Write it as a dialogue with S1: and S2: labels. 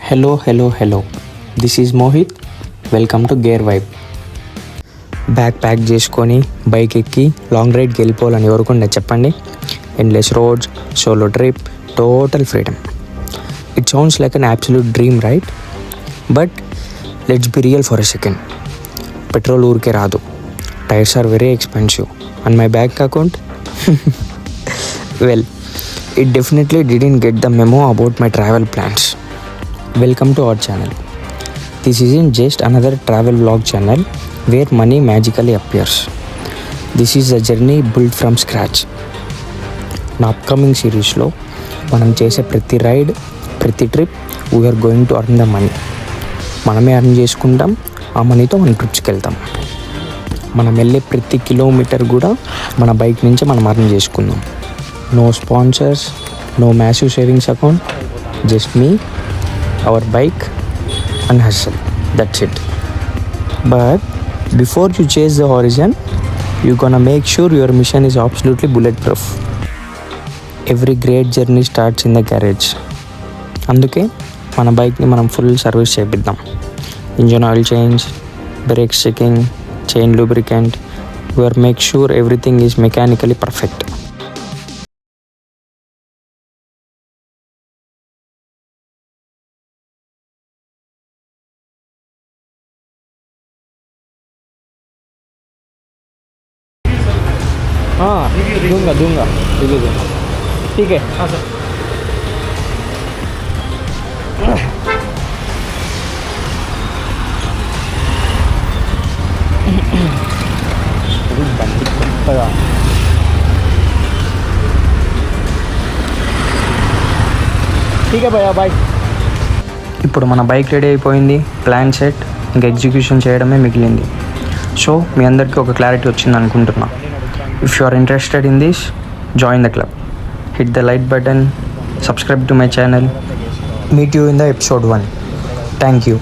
S1: Hello. This is Mohit. Welcome to gear vibe. Bag pack చేసుకొని bike ఎక్కి long రైడ్కి వెళ్ళిపోవాలని ఎవరుకుండా చెప్పండి. Endless roads, solo trip, total freedom. It sounds like an absolute dream, right? But let's be real for a second. Petrol ఊరికే రాదు. Tyres are very expensive. And my bank account, well, it definitely didn't get the memo about my travel plans. Welcome to our channel. This isn't just another travel vlog channel where money magically appears. This is a journey built from scratch. నా upcoming సిరీస్లో మనం చేసే ప్రతి ride, ప్రతి trip, we're going to earn the money. మనమే earn చేసుకుంటాం. ఆ మనీతో మనం ట్రిప్స్కి వెళ్తాం. మనం వెళ్ళే ప్రతి కిలోమీటర్ కూడా మన బైక్ నుంచి మనం అర్న్ చేసుకుందాం. No sponsors, no massive savings account, just me, our bike and hustle. That's it. But before you chase the horizon, you're gonna make sure your mission is absolutely bulletproof. Every great journey starts in the garage. అందుకే మన బైక్ని మనం full service చేపిద్దాం. Engine oil change, brakes checking, chain lubricant, we're make sure everything is mechanically perfect. हाँ दूंगा review दूंगा. ठीक है. हाँ सर. ठीक है भैया, బాయ్. ఇప్పుడు మన బైక్ రెడీ అయిపోయింది. ప్లాన్ సెట్, ఇంకా ఎగ్జిక్యూషన్ చేయడమే మిగిలింది. సో మీ అందరికీ ఒక క్లారిటీ వచ్చింది అనుకుంటున్నా. If you are interested in this, join the club. Hit the like button, subscribe to my channel. Meet you in the episode 1. Thank you.